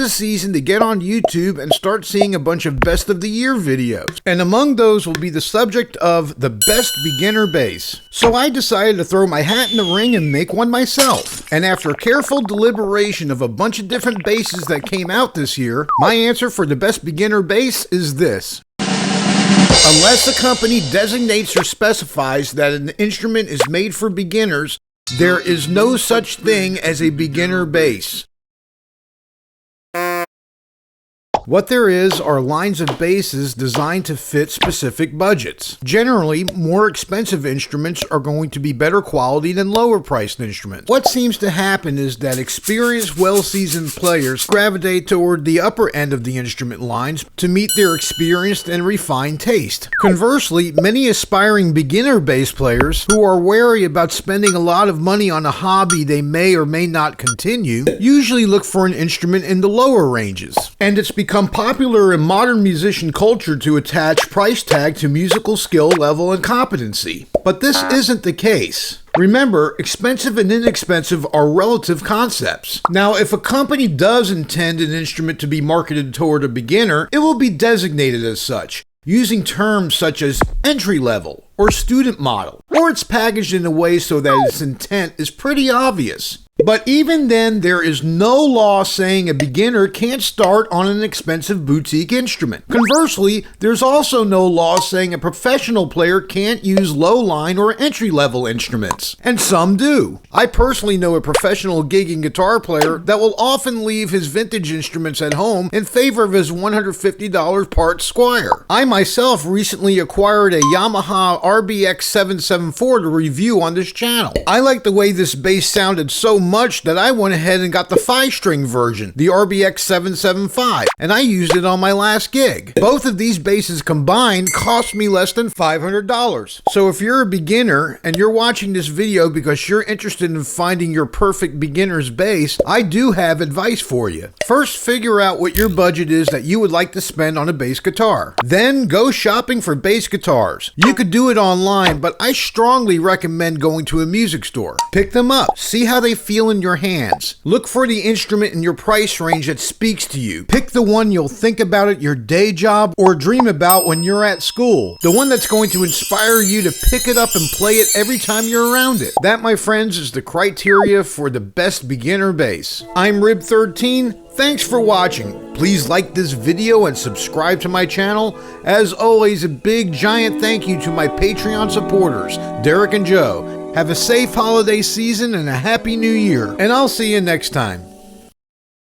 the season to get on YouTube and start seeing a bunch of best of the year videos. And among those will be the subject of the best beginner bass. So I decided to throw my hat in the ring and make one myself. And after careful deliberation of a bunch of different basses that came out this year, my answer for the best beginner bass is this. Unless a company designates or specifies that an instrument is made for beginners, there is no such thing as a beginner bass. What there is are lines of basses designed to fit specific budgets. Generally, more expensive instruments are going to be better quality than lower priced instruments. What seems to happen is that experienced, well-seasoned players gravitate toward the upper end of the instrument lines to meet their experienced and refined taste. Conversely, many aspiring beginner bass players who are wary about spending a lot of money on a hobby they may or may not continue usually look for an instrument in the lower ranges. And it's become popular in modern musician culture to attach price tag to musical skill level and competency. But this isn't the case. Remember, expensive and inexpensive are relative concepts. Now, if a company does intend an instrument to be marketed toward a beginner, it will be designated as such, using terms such as entry level or student model, or it's packaged in a way so that its intent is pretty obvious. But even then, there is no law saying a beginner can't start on an expensive boutique instrument. Conversely, there's also no law saying a professional player can't use low-line or entry-level instruments. And some do. I personally know a professional gigging guitar player that will often leave his vintage instruments at home in favor of his $150 part Squier. I myself recently acquired a Yamaha RBX 774 to review on this channel. I like the way this bass sounded so much that I went ahead and got the 5-string version, the RBX 775, and I used it on my last gig. Both of these basses combined cost me less than $500. So if you're a beginner and you're watching this video because you're interested in finding your perfect beginner's bass, I do have advice for you. First, figure out what your budget is that you would like to spend on a bass guitar. Then go shopping for bass guitars. You could do it online, but I strongly recommend going to a music store. Pick them up, see how they feel in your hands. Look for the instrument in your price range that speaks to you. Pick the one you'll think about at your day job or dream about when you're at school. The one that's going to inspire you to pick it up and play it every time you're around it. That, my friends, is the criteria for the best beginner bass. I'm Rib13. Thanks for watching. Please like this video and subscribe to my channel. As always, a big giant thank you to my Patreon supporters, Derek and Joe. Have a safe holiday season and a happy new year, and I'll see you next time.